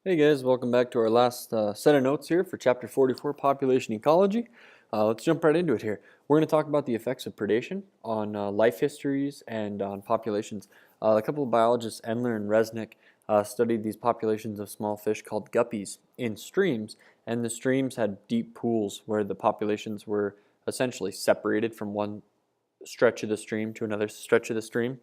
Hey guys, welcome back to our last set of notes here for Chapter 44, Population Ecology. Let's jump right into it here. We're going to talk about the effects of predation on life histories and on populations. A couple of biologists, Endler and Resnick, studied these populations of small fish called guppies in streams, and the streams had deep pools where the populations were essentially separated from one stretch of the stream to another stretch of the stream.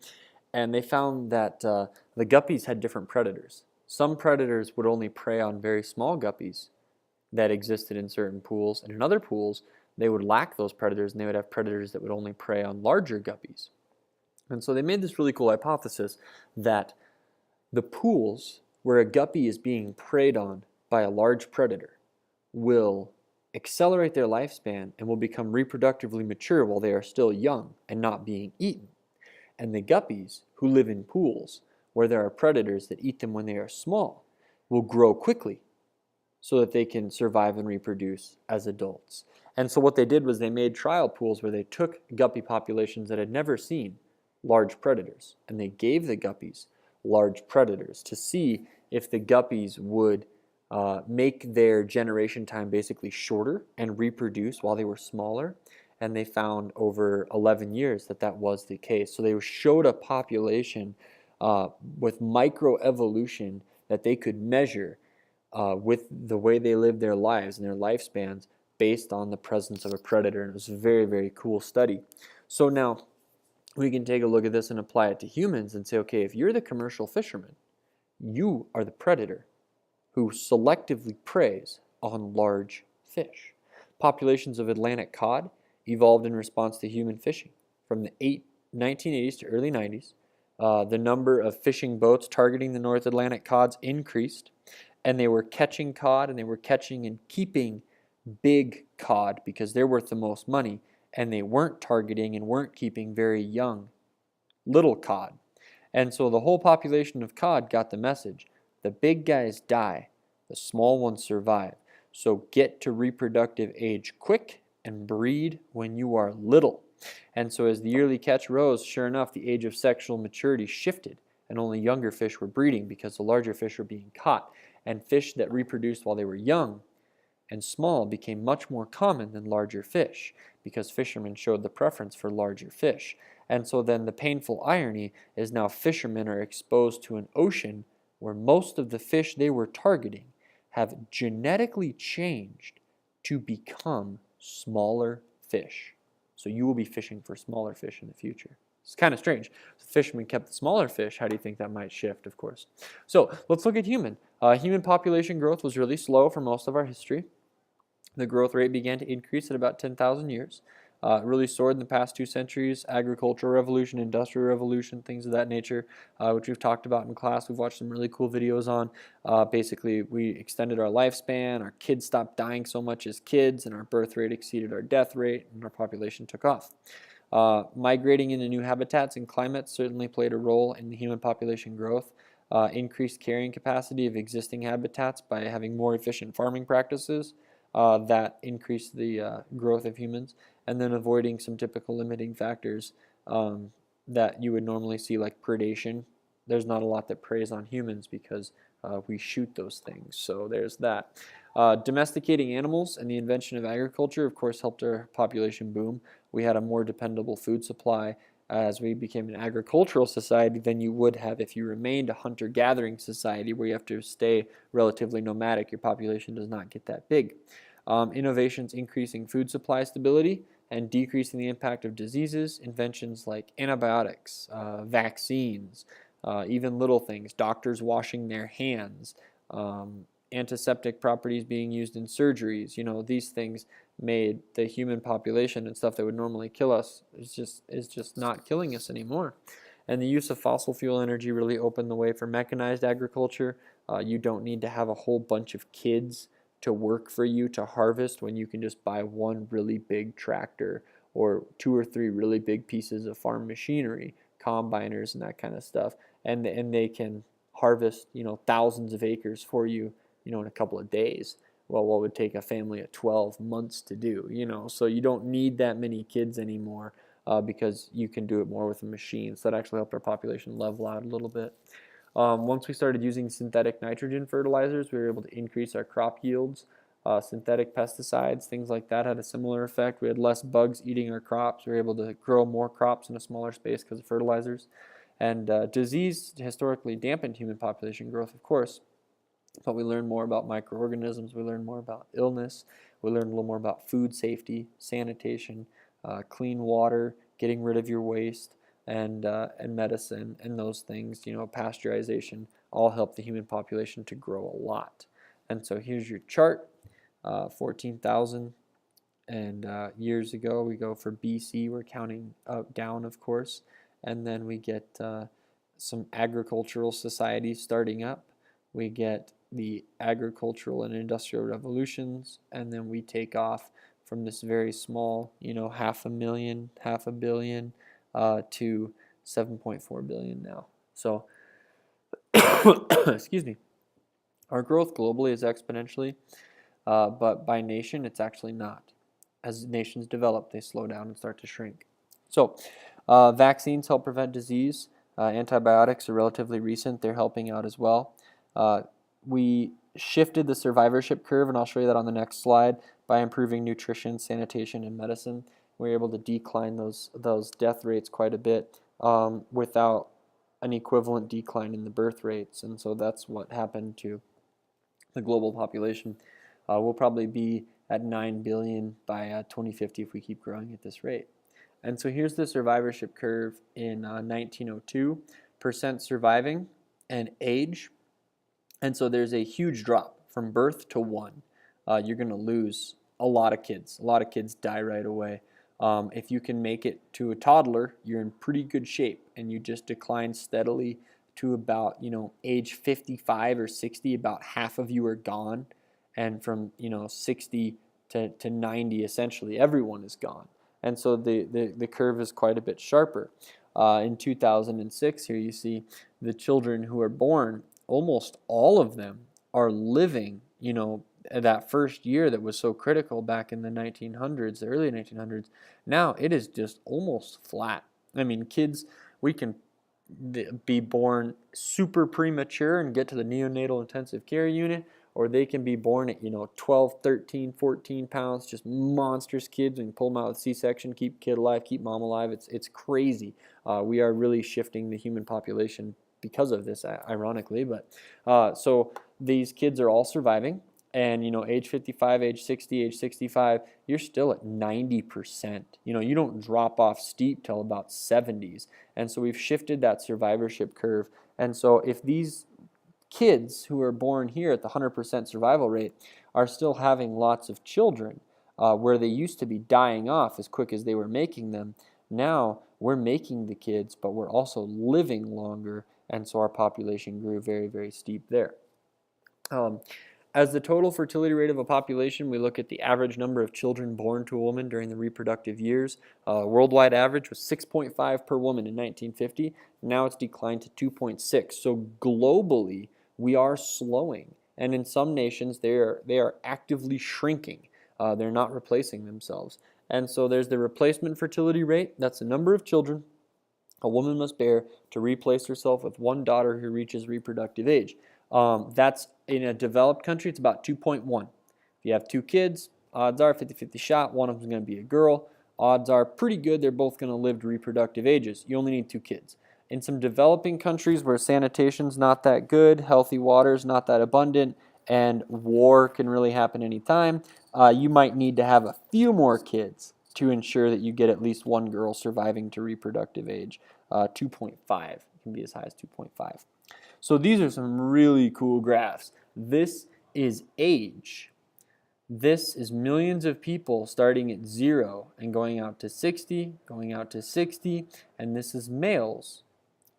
And they found that the guppies had different predators. Some predators would only prey on very small guppies that existed in certain pools, and in other pools, they would lack those predators and they would have predators that would only prey on larger guppies. And so they made this really cool hypothesis that the pools where a guppy is being preyed on by a large predator will accelerate their lifespan and will become reproductively mature while they are still young and not being eaten. And the guppies who live in pools where there are predators that eat them when they are small will grow quickly so that they can survive and reproduce as adults. And so what they did was they made trial pools where they took guppy populations that had never seen large predators and they gave the guppies large predators to see if the guppies would make their generation time basically shorter and reproduce while they were smaller. And they found over 11 years that that was the case. So they showed a population with microevolution that they could measure with the way they lived their lives and their lifespans based on the presence of a predator. And it was a very, very cool study. So now we can take a look at this and apply it to humans and say, okay, if you're the commercial fisherman, you are the predator who selectively preys on large fish. Populations of Atlantic cod evolved in response to human fishing. From the 1980s to early 90s, the number of fishing boats targeting the North Atlantic cods increased, and they were catching cod, and they were catching and keeping big cod because they're worth the most money, and they weren't targeting and weren't keeping very young little cod. And so the whole population of cod got the message. The big guys die, the small ones survive. So get to reproductive age quick and breed when you are little. And so as the yearly catch rose, sure enough, the age of sexual maturity shifted and only younger fish were breeding because the larger fish were being caught. And fish that reproduced while they were young and small became much more common than larger fish because fishermen showed the preference for larger fish. And so then the painful irony is now fishermen are exposed to an ocean where most of the fish they were targeting have genetically changed to become smaller fish. So you will be fishing for smaller fish in the future. It's kind of strange. If the fishermen kept the smaller fish, how do you think that might shift, of course? So let's look at human. Human population growth was really slow for most of our history. The growth rate began to increase at about 10,000 years. Really soared in the past 2 centuries, agricultural revolution, industrial revolution, things of that nature, which we've talked about in class. We've watched some really cool videos on. Basically, we extended our lifespan, our kids stopped dying so much as kids, and our birth rate exceeded our death rate, and our population took off. Migrating into new habitats and climates certainly played a role in the human population growth. Increased carrying capacity of existing habitats by having more efficient farming practices that increase the growth of humans, and then avoiding some typical limiting factors that you would normally see, like predation. There's not a lot that preys on humans because we shoot those things, so there's that. Domesticating animals and the invention of agriculture, of course, helped our population boom. We had a more dependable food supply as we became an agricultural society than you would have if you remained a hunter-gathering society where you have to stay relatively nomadic. Your population does not get that big. Innovations increasing food supply stability and decreasing the impact of diseases, inventions like antibiotics, vaccines, even little things, doctors washing their hands, antiseptic properties being used in surgeries. These things made the human population and stuff that would normally kill us is just not killing us anymore. And the use of fossil fuel energy really opened the way for mechanized agriculture. You don't need to have a whole bunch of kids to work for you to harvest when you can just buy one really big tractor or 2 or 3 really big pieces of farm machinery, combiners and that kind of stuff, and they can harvest thousands of acres for you in a couple of days. Well, what would take a family of 12 months to do, so you don't need that many kids anymore because you can do it more with a machine. So that actually helped our population level out a little bit. Once we started using synthetic nitrogen fertilizers, we were able to increase our crop yields. Synthetic pesticides, things like that, had a similar effect. We had less bugs eating our crops. We were able to grow more crops in a smaller space because of fertilizers. And disease historically dampened human population growth, of course, but we learned more about microorganisms. We learned more about illness. We learned a little more about food safety, sanitation, clean water, getting rid of your waste, and medicine, and those things, pasteurization, all help the human population to grow a lot. And so here's your chart. 14,000 and years ago, we go for BC. We're counting down, of course, and then we get some agricultural societies starting up. We get the agricultural and industrial revolutions, and then we take off from this very small, half a billion, to 7.4 billion now. So, excuse me, our growth globally is exponentially, but by nation, it's actually not. As nations develop, they slow down and start to shrink. So, vaccines help prevent disease. Antibiotics are relatively recent. They're helping out as well. We shifted the survivorship curve, and I'll show you that on the next slide, by improving nutrition, sanitation, and medicine. We were able to decline those death rates quite a bit without an equivalent decline in the birth rates, and so that's what happened to the global population. We'll probably be at 9 billion by 2050 if we keep growing at this rate. And so here's the survivorship curve in 1902, percent surviving and age. And so there's a huge drop from birth to 1. You're going to lose a lot of kids. A lot of kids die right away. If you can make it to a toddler, you're in pretty good shape, and you just decline steadily to about, age 55 or 60, about half of you are gone. And from, 60 to 90, essentially, everyone is gone. And so the curve is quite a bit sharper. In 2006, here you see the children who are born, almost all of them are living, that first year that was so critical back in the 1900s, the early 1900s. Now it is just almost flat. I mean, kids, we can be born super premature and get to the neonatal intensive care unit, or they can be born at 12, 13, 14 pounds, just monstrous kids, and pull them out with C-section, keep kid alive, keep mom alive. It's crazy. We are really shifting the human population because of this, ironically. But so these kids are all surviving, and age 55, age 60, age 65, you're still at 90%. You don't drop off steep till about 70s. And so we've shifted that survivorship curve. And so if these kids who are born here at the 100% survival rate are still having lots of children, where they used to be dying off as quick as they were making them, now we're making the kids, but we're also living longer, and so our population grew very, very steep there. As the total fertility rate of a population, we look at the average number of children born to a woman during the reproductive years. Worldwide average was 6.5 per woman in 1950. Now it's declined to 2.6. So globally, we are slowing. And in some nations, they are actively shrinking. They're not replacing themselves. And so there's the replacement fertility rate. That's the number of children a woman must bear to replace herself with one daughter who reaches reproductive age. That's in a developed country, it's about 2.1. If you have 2 kids, odds are 50-50 shot, one of them is going to be a girl. Odds are pretty good they're both going to live to reproductive ages. You only need 2 kids. In some developing countries where sanitation's not that good, healthy water's not that abundant, and war can really happen anytime, you might need to have a few more kids to ensure that you get at least one girl surviving to reproductive age. 2.5 can be as high as 2.5. So these are some really cool graphs. This is age. This is millions of people starting at 0 and going out to 60, going out to 60, and this is males,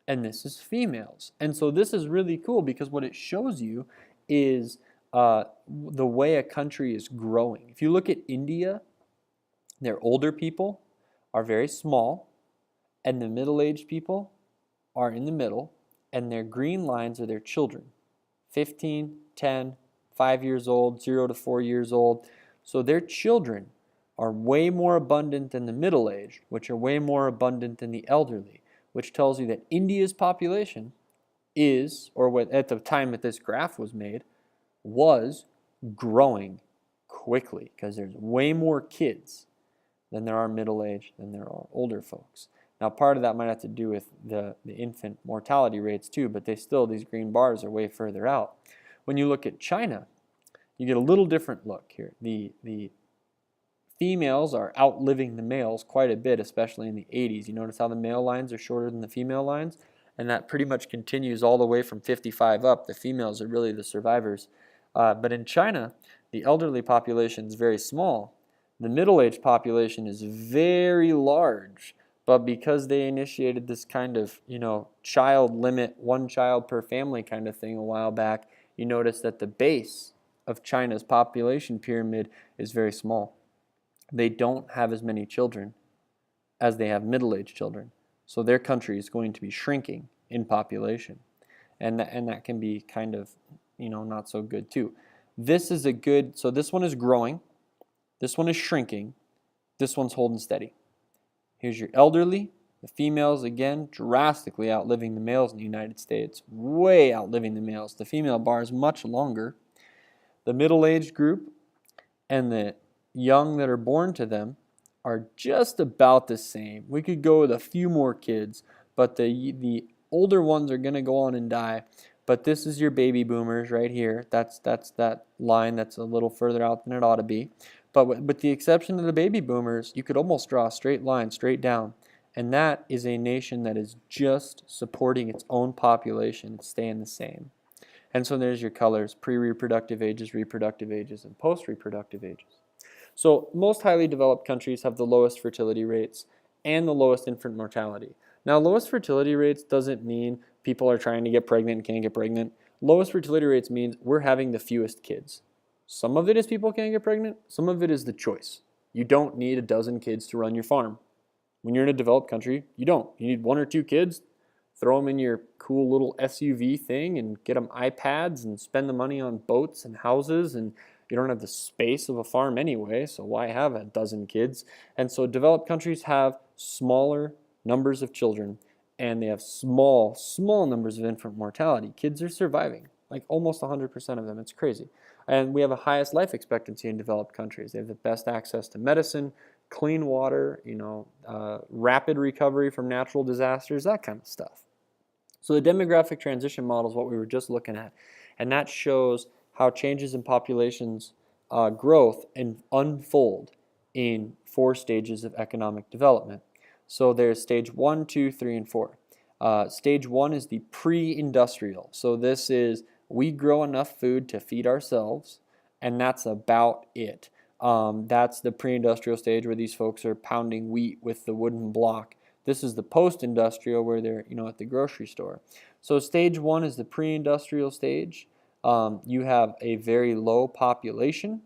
and this is females. And so this is really cool because what it shows you is the way a country is growing. If you look at India, their older people are very small, and the middle-aged people are in the middle, and their green lines are their children, 15, 10, 5 years old, 0 to 4 years old. So their children are way more abundant than the middle-aged, which are way more abundant than the elderly, which tells you that India's population is, or what at the time that this graph was made, was growing quickly because there's way more kids than there are middle-aged than there are older folks. Now, part of that might have to do with the infant mortality rates too, but these green bars are way further out. When you look at China, you get a little different look here. The females are outliving the males quite a bit, especially in the 80s. You notice how the male lines are shorter than the female lines? And that pretty much continues all the way from 55 up. The females are really the survivors. But in China, the elderly population is very small. The middle-aged population is very large. But because they initiated this kind of, child limit, one child per family kind of thing a while back, you notice that the base of China's population pyramid is very small. They don't have as many children as they have middle-aged children. So their country is going to be shrinking in population. And that can be kind of, not so good too. So this one is growing, this one is shrinking, this one's holding steady. Here's your elderly. The females, again, drastically outliving the males in the United States, way outliving the males. The female bar is much longer. The middle-aged group and the young that are born to them are just about the same. We could go with a few more kids, but the older ones are going to go on and die. But this is your baby boomers right here. That's that line that's a little further out than it ought to be. But with the exception of the baby boomers, you could almost draw a straight line straight down. And that is a nation that is just supporting its own population. It's staying the same. And so there's your colors: pre-reproductive ages, reproductive ages, and post-reproductive ages. So most highly developed countries have the lowest fertility rates and the lowest infant mortality. Now, lowest fertility rates doesn't mean people are trying to get pregnant and can't get pregnant. Lowest fertility rates means we're having the fewest kids. Some of it is people can't get pregnant. Some of it is the choice. You don't need a dozen kids to run your farm. When you're in a developed country, you don't. You need 1 or 2 kids, throw them in your cool little SUV thing and get them iPads and spend the money on boats and houses, and you don't have the space of a farm anyway, so why have a dozen kids? And so developed countries have smaller numbers of children, and they have small numbers of infant mortality. Kids are surviving, like almost 100% of them. It's crazy. And we have the highest life expectancy in developed countries. They have the best access to medicine, clean water, rapid recovery from natural disasters, that kind of stuff. So the demographic transition model is what we were just looking at, and that shows how changes in populations growth and unfold in 4 stages of economic development. So there's stage 1, 2, 3, and 4. Stage 1 is the pre-industrial. So this is we grow enough food to feed ourselves, and that's about it. That's the pre-industrial stage where these folks are pounding wheat with the wooden block. This is the post-industrial where they're at the grocery store. So stage 1 is the pre-industrial stage. You have a very low population.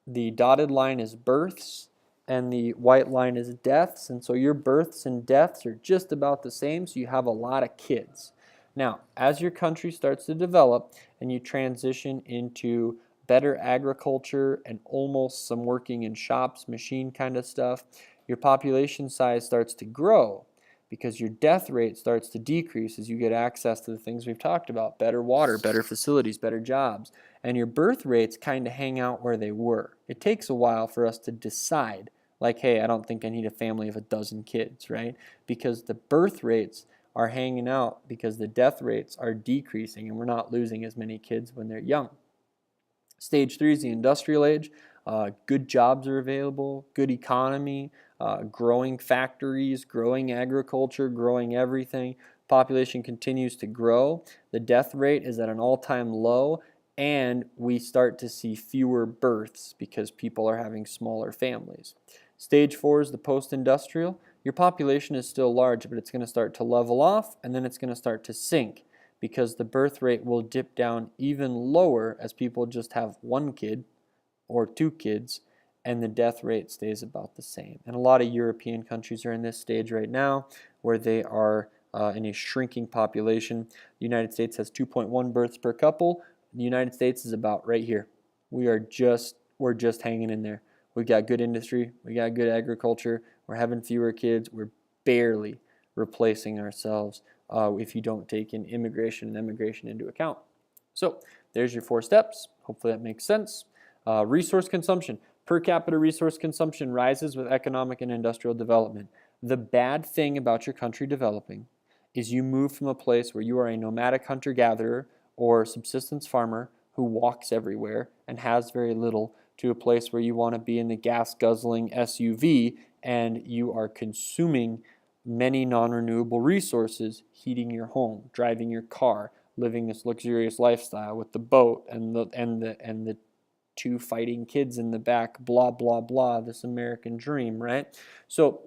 The dotted line is births, and the white line is deaths. And so your births and deaths are just about the same, so you have a lot of kids. Now, as your country starts to develop and you transition into better agriculture and almost some working in shops, machine kind of stuff, your population size starts to grow because your death rate starts to decrease as you get access to the things we've talked about: better water, better facilities, better jobs. And your birth rates kind of hang out where they were. It takes a while for us to decide, like, hey, I don't think I need a family of a dozen kids, right? Because the birth rates are hanging out because the death rates are decreasing and we're not losing as many kids when they're young. Stage 3 is the industrial age. Good jobs are available, good economy, growing factories, growing agriculture, growing everything. Population continues to grow. The death rate is at an all-time low, and we start to see fewer births because people are having smaller families. Stage 4 is the post-industrial. Your population is still large, but it's going to start to level off, and then it's going to start to sink because the birth rate will dip down even lower as people just have 1 kid or 2 kids, and the death rate stays about the same. And a lot of European countries are in this stage right now where they are in a shrinking population. The United States has 2.1 births per couple. The United States is about right here. We're just hanging in there. We've got good industry, we got good agriculture, we're having fewer kids, we're barely replacing ourselves if you don't take in immigration and emigration into account. So there's your 4 steps. Hopefully that makes sense. Resource consumption. Per capita resource consumption rises with economic and industrial development. The bad thing about your country developing is you move from a place where you are a nomadic hunter-gatherer or subsistence farmer who walks everywhere and has very little to a place where you want to be in the gas-guzzling SUV and you are consuming many non-renewable resources, heating your home, driving your car, living this luxurious lifestyle with the boat and the 2 fighting kids in the back, blah, blah, blah, this American dream, right? So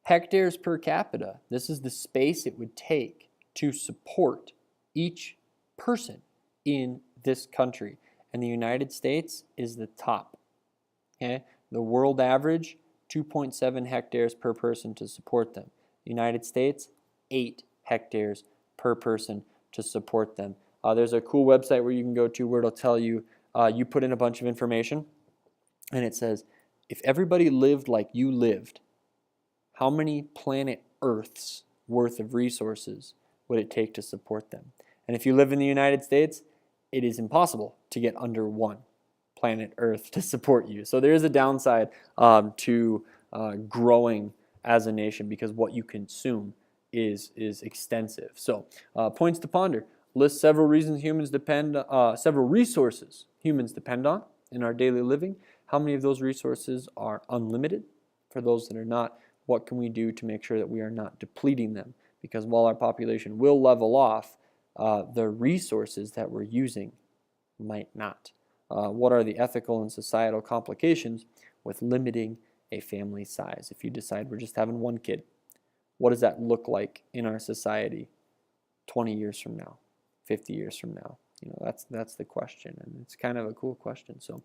hectares per capita, this is the space it would take to support each person in this country. And the United States is the top. Okay? The world average, 2.7 hectares per person to support them. The United States, 8 hectares per person to support them. There's a cool website where you can go to where it'll tell you, you put in a bunch of information, and it says, if everybody lived like you lived, how many planet Earths worth of resources would it take to support them? And if you live in the United States, it is impossible to get under 1 planet Earth to support you. So there is a downside to growing as a nation because what you consume is extensive. So points to ponder. List several reasons several resources humans depend on in our daily living. How many of those resources are unlimited? For those that are not, what can we do to make sure that we are not depleting them? Because while our population will level off, the resources that we're using might not. What are the ethical and societal complications with limiting a family size? If you decide we're just having 1 kid, what does that look like in our society 20 years from now, 50 years from now? That's the question, and it's kind of a cool question. So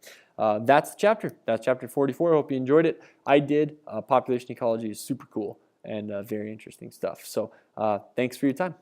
that's the chapter. That's chapter 44. I hope you enjoyed it. I did. Population ecology is super cool and very interesting stuff. So thanks for your time.